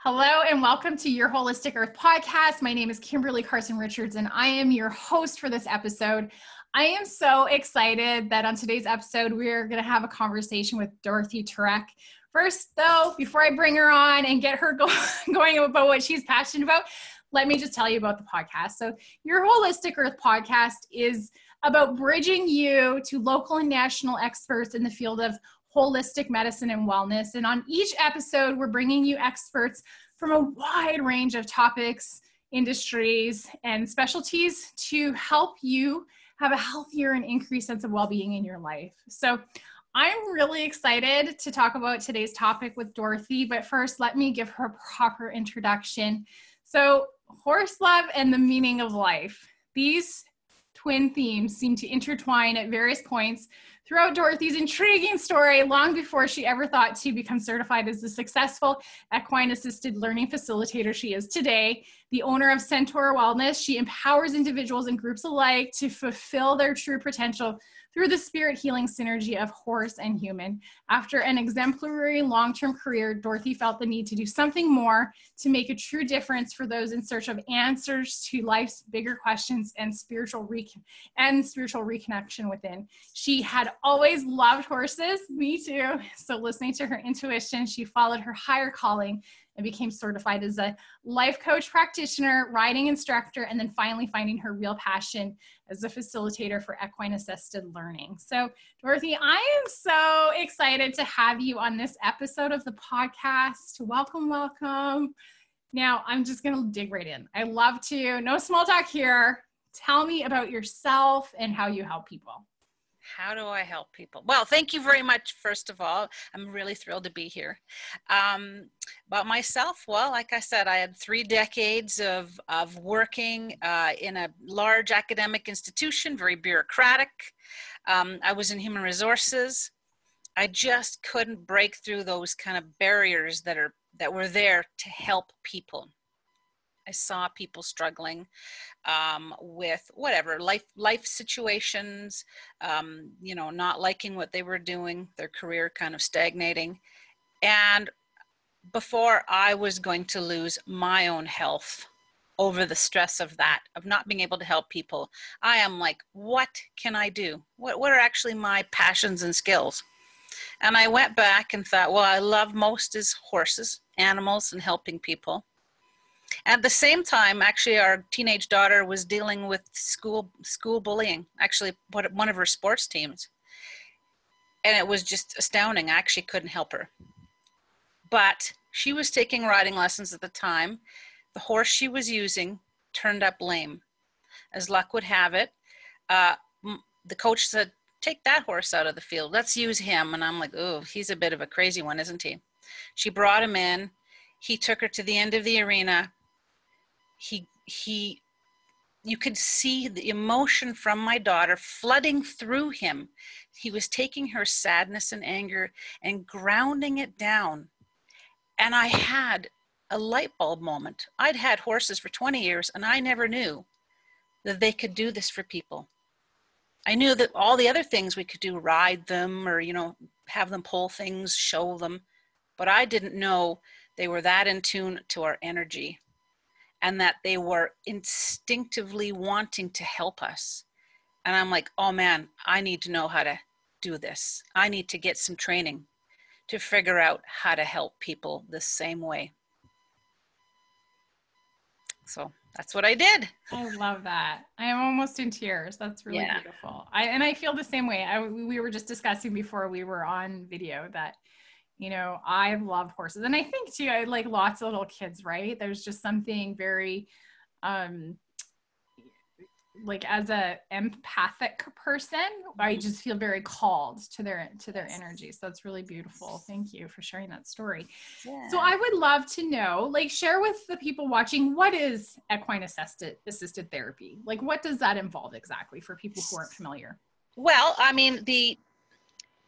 Hello and welcome to Your Holistic Earth podcast. My name is Kimberly Carson-Richardson. I am your host for this episode. I am so excited that on today's episode, we're going to have a conversation with Dorothy Turek. First, though, before I bring her on and get her going about what she's passionate about, let me just tell you about the podcast. So Your Holistic Earth podcast is about bridging you to local and national experts in the field of holistic medicine and wellness. And on each episode, we're bringing you experts from a wide range of topics, industries, and specialties to help you have a healthier and increased sense of well-being in your life. So I'm really excited to talk about today's topic with Dorothy, but first let me give her a proper introduction. So horse love and the meaning of life. These twin themes seem to intertwine at various points throughout Dorothy's intriguing story, long before she ever thought to become certified as the successful equine-assisted learning facilitator she is today. The owner of Centaur Wellness, she empowers individuals and groups alike to fulfill their true potential through the spirit healing synergy of horse and human. After an exemplary long-term career, Dorothy felt the need to do something more to make a true difference for those in search of answers to life's bigger questions and spiritual reconnection within. She had always loved horses, me too. So listening to her intuition, she followed her higher calling and became certified as a life coach, practitioner, riding instructor, and then finally finding her real passion as a facilitator for equine-assisted learning. So Dorothy, I am so excited to have you on this episode of the podcast. Welcome, welcome. Now, I'm just going to dig right in. I love to, no small talk here. Tell me about yourself and how you help people. How do I help people? Well, thank you very much, first of all. I'm really thrilled to be here. About myself, well, like I said, I had 3 decades of working in a large academic institution, very bureaucratic. I was in human resources. I just couldn't break through those kind of barriers that were there to help people. I saw people struggling with whatever, life situations, not liking what they were doing, their career kind of stagnating. And before I was going to lose my own health over the stress of that, of not being able to help people, I am like, what can I do? What are actually my passions and skills? And I went back and thought, well, I love most is horses, animals, and helping people. At the same time, actually, our teenage daughter was dealing with school bullying, actually one of her sports teams. And it was just astounding. I actually couldn't help her. But she was taking riding lessons at the time. The horse she was using turned up lame. As luck would have it, the coach said, take that horse out of the field. Let's use him. And I'm like, oh, he's a bit of a crazy one, isn't he? She brought him in. He took her to the end of the arena. You could see the emotion from my daughter flooding through him. He was taking her sadness and anger and grounding it down. And I had a light bulb moment. I'd had horses for 20 years and I never knew that they could do this for people. I knew that all the other things we could do, ride them or, have them pull things, show them. But I didn't know they were that in tune to our energy and that they were instinctively wanting to help us. And I'm like, oh man, I need to know how to do this. I need to get some training to figure out how to help people the same way. So that's what I did. I love that. I am almost in tears. That's really beautiful. I feel the same way. We were just discussing before we were on video that, I love horses. And I think too, I like lots of little kids, right? There's just something very, like as a empathic person, I just feel very called to their energy. So that's really beautiful. Thank you for sharing that story. Yeah. So I would love to know, share with the people watching, what is equine-assisted therapy? What does that involve exactly for people who aren't familiar? Well, I mean,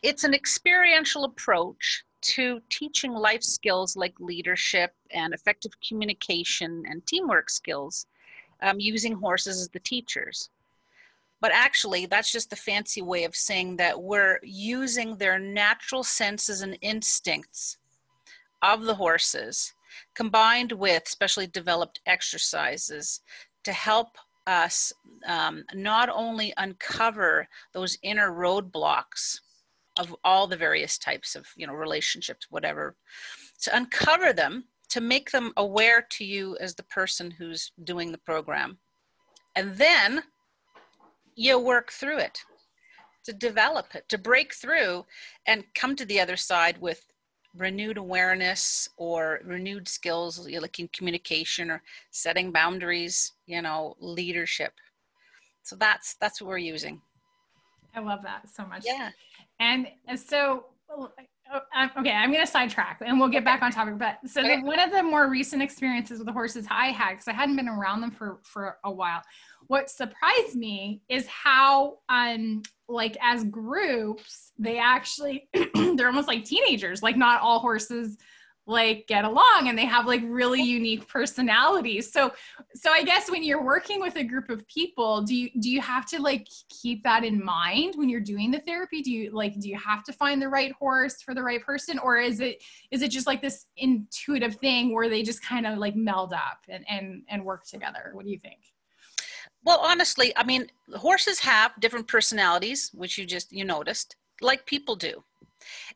it's an experiential approach to teaching life skills like leadership and effective communication and teamwork skills, using horses as the teachers. But actually, that's just a fancy way of saying that we're using their natural senses and instincts of the horses combined with specially developed exercises to help us not only uncover those inner roadblocks of all the various types of, relationships, whatever, to uncover them, to make them aware to you as the person who's doing the program. And then you work through it, to develop it, to break through and come to the other side with renewed awareness or renewed skills, like in communication or setting boundaries, leadership. So that's what we're using. I love that so much. Yeah. And so, okay, I'm going to sidetrack and we'll get back on topic. But so one of the more recent experiences with the horses I had, because I hadn't been around them for a while, what surprised me is how, like as groups, they actually, they're almost like teenagers. Like not all horses like get along, and they have like really unique personalities. So I guess when you're working with a group of people, do you have to like keep that in mind when you're doing the therapy? Do you have to find the right horse for the right person, or is it just like this intuitive thing where they just kind of like meld up and work together? What do you think? Well, honestly, I mean, horses have different personalities, which you noticed, like people do.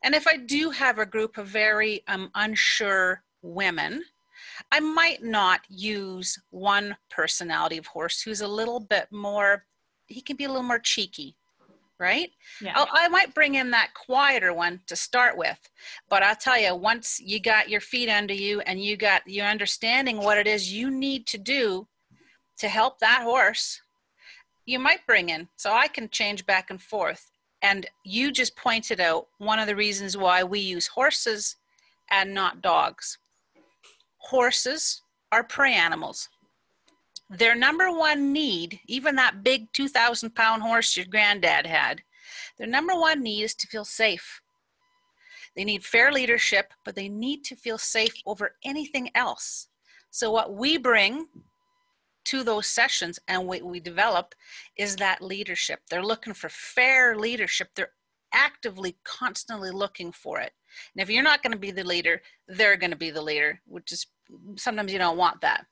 And if I do have a group of very unsure women, I might not use one personality of horse who's a little bit more, he can be a little more cheeky, right? Yeah. I might bring in that quieter one to start with. But I'll tell you, once you got your feet under you and you got your understanding what it is you need to do to help that horse, you might bring in, so I can change back and forth. And you just pointed out one of the reasons why we use horses and not dogs. Horses are prey animals. Their number one need, even that big 2,000-pound horse your granddad had, their number one need is to feel safe. They need fair leadership, but they need to feel safe over anything else. So what we bring to those sessions and what we develop is that leadership. They're looking for fair leadership. They're actively, constantly looking for it. And if you're not going to be the leader, they're going to be the leader, which is sometimes you don't want that.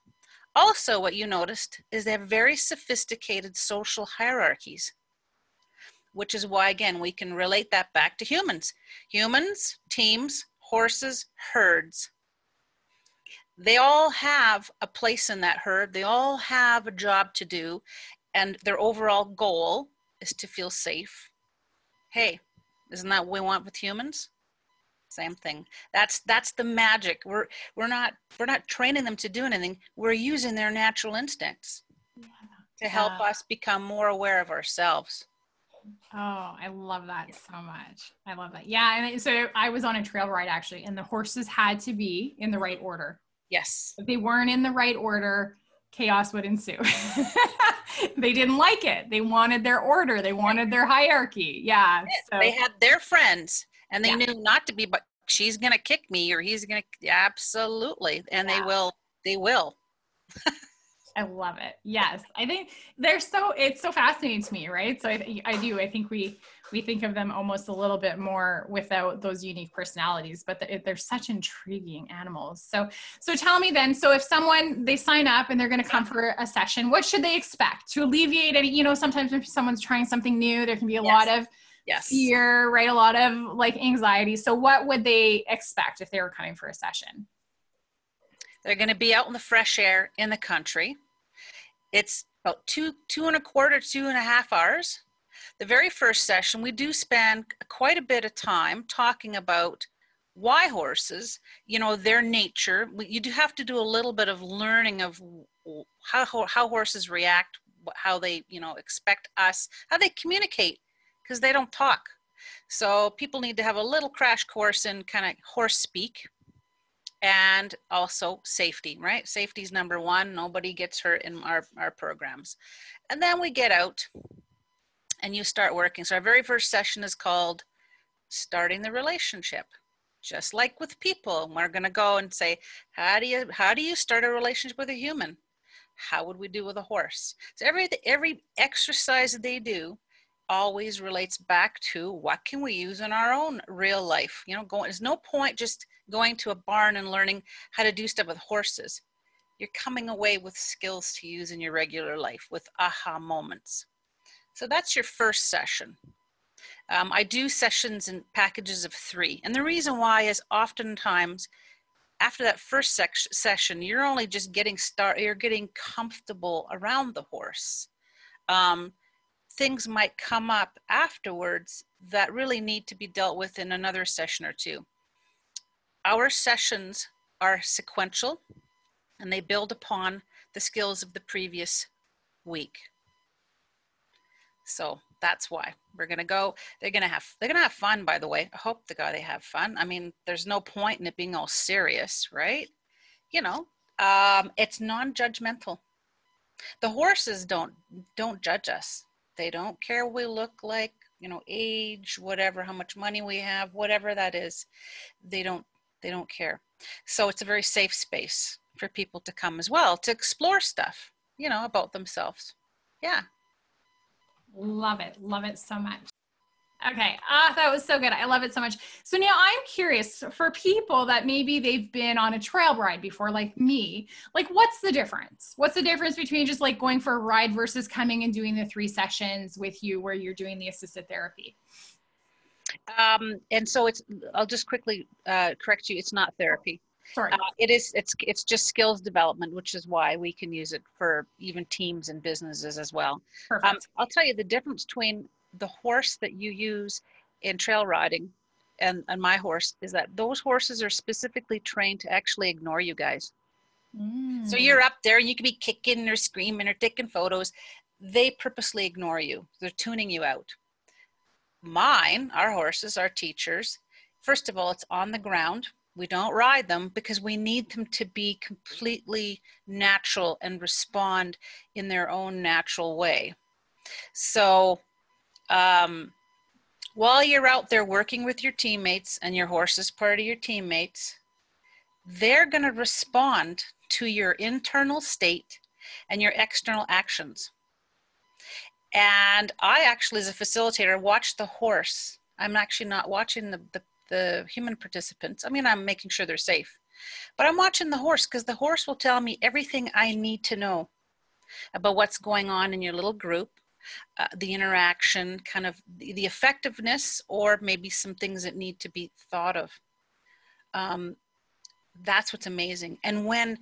Also, what you noticed is they have very sophisticated social hierarchies, which is why, again, we can relate that back to humans. Humans, teams, horses, herds. They all have a place in that herd. They all have a job to do, and their overall goal is to feel safe. Hey, isn't that what we want with humans? Same thing. That's the magic. We're not training them to do anything. We're using their natural instincts to help us become more aware of ourselves. Oh, I love that so much. I love that. Yeah, and so I was on a trail ride actually, and the horses had to be in the right order. Yes. If they weren't in the right order, chaos would ensue. They didn't like it. They wanted their order. They wanted their hierarchy. Yeah. So. They had their friends and they knew not to be, but she's going to kick me or he's going to, absolutely. And they will. I love it. Yes. I think it's so fascinating to me, right? So I think we think of them almost a little bit more without those unique personalities, but they're such intriguing animals. So tell me then, so if they sign up and they're going to come for a session, what should they expect to alleviate any, sometimes if someone's trying something new, there can be a lot of fear, right? A lot of like anxiety. So what would they expect if they were coming for a session? They're going to be out in the fresh air in the country. It's about 2.25 hours. The very first session, we do spend quite a bit of time talking about why horses, their nature. You do have to do a little bit of learning of how horses react, how they, expect us, how they communicate, because they don't talk. So people need to have a little crash course in kind of horse speak. And also safety, right? Safety is number one. Nobody gets hurt in our programs. And then we get out and you start working. So our very first session is called Starting the Relationship. Just like with people, we're going to go and say, how do you start a relationship with a human? How would we do with a horse? So every exercise they do always relates back to what can we use in our own real life. You know, there's no point just going to a barn and learning how to do stuff with horses. You're coming away with skills to use in your regular life, with aha moments. So that's your first session. I do sessions in packages of 3. And the reason why is oftentimes after that first session, you're only just getting you're getting comfortable around the horse. Things might come up afterwards that really need to be dealt with in another session or 2. Our sessions are sequential, and they build upon the skills of the previous week. So that's why we're going to go. They're going to have fun, by the way. I hope to God they have fun. I mean, there's no point in it being all serious, right? You know, it's non-judgmental. The horses don't judge us. They don't care what we look like, you know, age, whatever, how much money we have, whatever that is. They don't care. So it's a very safe space for people to come as well, to explore stuff, you know, about themselves. Yeah. Love it so much. Okay. That was so good. I love it so much. So now I'm curious, for people that maybe they've been on a trail ride before, like me, like what's the difference? What's the difference between just like going for a ride versus coming and doing the 3 sessions with you where you're doing the assisted therapy? And so I'll just quickly correct you. It's not therapy. Sorry. It's just skills development, which is why we can use it for even teams and businesses as well. Perfect. I'll tell you the difference between the horse that you use in trail riding and my horse is that those horses are specifically trained to actually ignore you guys. So you're up there and you could be kicking or screaming or taking photos. They purposely ignore you. They're tuning you out. Our horses, our teachers, first of all, it's on the ground. We don't ride them because we need them to be completely natural and respond in their own natural way. So while you're out there working with your teammates and your horse is part of your teammates, they're going to respond to your internal state and your external actions. And I actually, as a facilitator, watch the horse. I'm actually not watching the human participants. I mean, I'm making sure they're safe. But I'm watching the horse because the horse will tell me everything I need to know about what's going on in your little group, the interaction, kind of the effectiveness, or maybe some things that need to be thought of. That's what's amazing. And when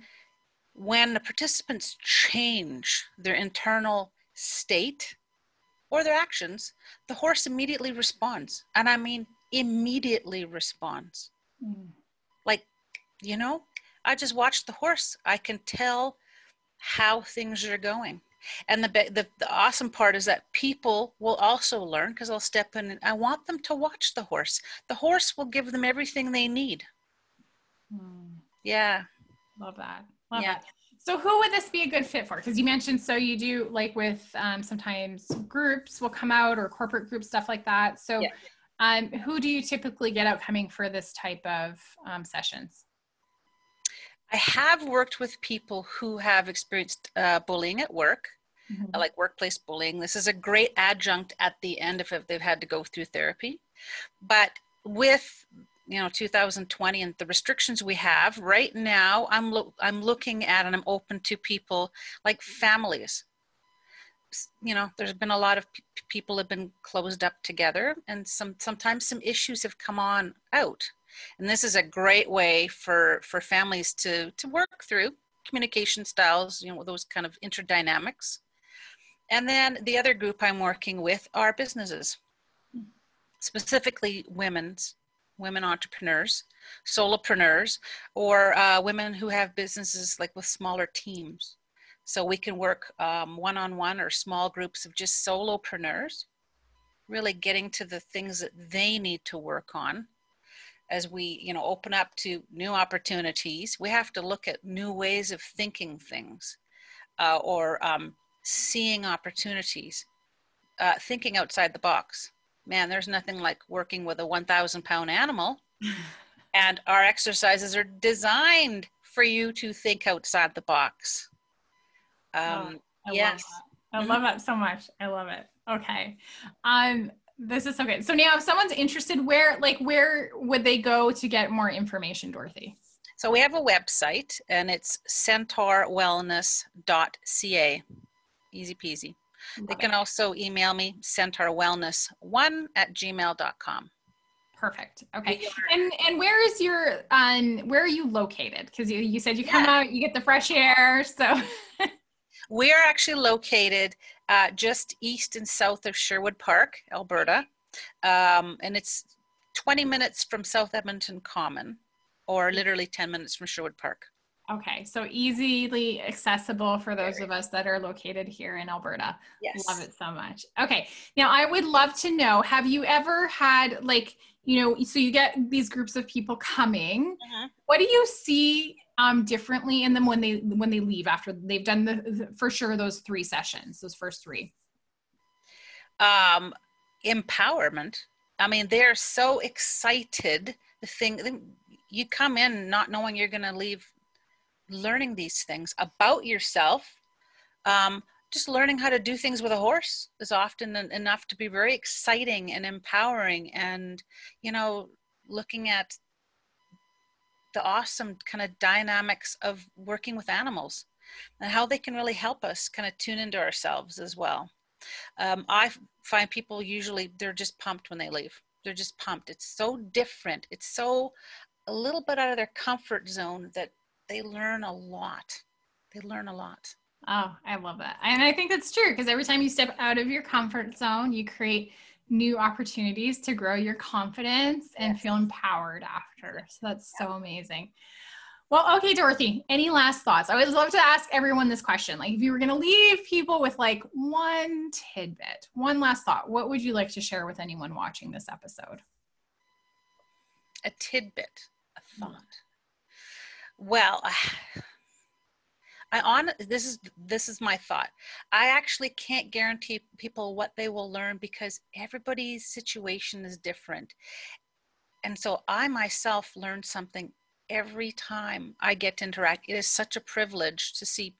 the participants change their internal state or their actions, the horse immediately responds. And I mean, immediately responds. Like, you know, I just watched the horse. I can tell how things are going. And the awesome part is that people will also learn because I'll step in and I want them to watch the horse. The horse will give them everything they need. Yeah. Love that. Love that. So who would this be a good fit for? Because you mentioned, so you do like with sometimes groups will come out or corporate groups, stuff like that. So who do you typically get out coming for this type of sessions? I have worked with people who have experienced bullying at work, like workplace bullying. This is a great adjunct at the end if they've had to go through therapy. But with 2020 and the restrictions we have right now, I'm looking at and I'm open to people like families. You know, there's been a lot of people have been closed up together, and sometimes some issues have come on out. And this is a great way for families to work through communication styles, those kind of interdynamics. And then the other group I'm working with are businesses, specifically women entrepreneurs, solopreneurs, or women who have businesses like with smaller teams. So we can work one-on-one or small groups of just solopreneurs, really getting to the things that they need to work on. As we, open up to new opportunities, we have to look at new ways of thinking things or seeing opportunities, thinking outside the box. Man, there's nothing like working with a 1,000-pound animal. And our exercises are designed for you to think outside the box. I I love that so much. I love it. Okay. This is so good. So now if someone's interested, where would they go to get more information, Dorothy? So we have a website, and it's centaurwellness.ca. Easy peasy. They can also email me, centaurwellness1@gmail.com. Perfect. Okay. And where is where are you located? Because you said you come out, you get the fresh air. So we are actually located just east and south of Sherwood Park, Alberta. And it's 20 minutes from South Edmonton Common, or literally 10 minutes from Sherwood Park. Okay, so easily accessible for those of us that are located here in Alberta. Yes. Love it so much. Okay, now I would love to know, have you ever had so you get these groups of people coming, what do you see differently in them when they leave after they've done for sure those 3 sessions, those first 3? Empowerment. I mean, they're so excited. You come in not knowing you're going to leave learning these things about yourself. Just learning how to do things with a horse is often enough to be very exciting and empowering, and looking at the awesome kind of dynamics of working with animals and how they can really help us kind of tune into ourselves as well. I find people usually, they're just pumped when they leave. They're just pumped. It's so different. It's so a little bit out of their comfort zone that they learn a lot. They learn a lot. Oh, I love that. And I think that's true, because every time you step out of your comfort zone, you create new opportunities to grow your confidence and feel empowered after. So that's so amazing. Well, okay, Dorothy, any last thoughts? I always love to ask everyone this question. Like, if you were going to leave people with one tidbit, one last thought, what would you like to share with anyone watching this episode? A tidbit, a thought. Well, this is my thought. I actually can't guarantee people what they will learn, because everybody's situation is different. And so I myself learn something every time I get to interact. It is such a privilege to see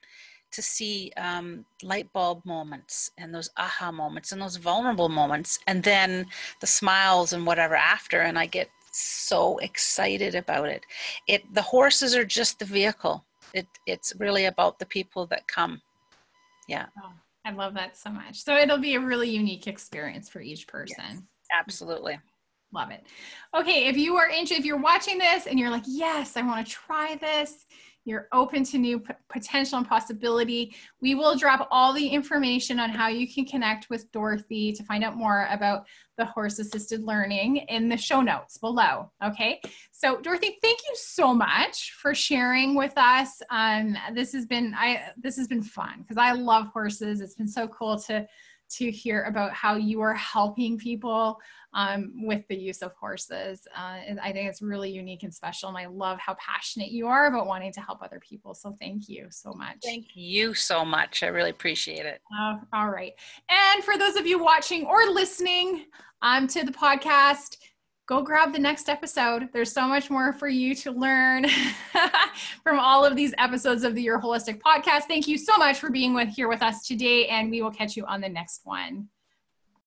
light bulb moments, and those aha moments, and those vulnerable moments, and then the smiles and whatever after, and I get so excited about it. The horses are just the vehicle. It's really about the people that come. Yeah. Oh, I love that so much. So it'll be a really unique experience for each person. Yes, absolutely. Love it. Okay. If you're watching this and you're like, yes, I want to try this, you're open to new potential and possibility, we will drop all the information on how you can connect with Dorothy to find out more about the horse-assisted learning in the show notes below. Okay. So Dorothy, thank you so much for sharing with us. This has been fun, because I love horses. It's been so cool to hear about how you are helping people with the use of horses. And I think it's really unique and special. And I love how passionate you are about wanting to help other people. So thank you so much. Thank you so much. I really appreciate it. All right. And for those of you watching or listening to the podcast, go grab the next episode. There's so much more for you to learn from all of these episodes of the Your Holistic Podcast. Thank you so much for being here with us today, and we will catch you on the next one.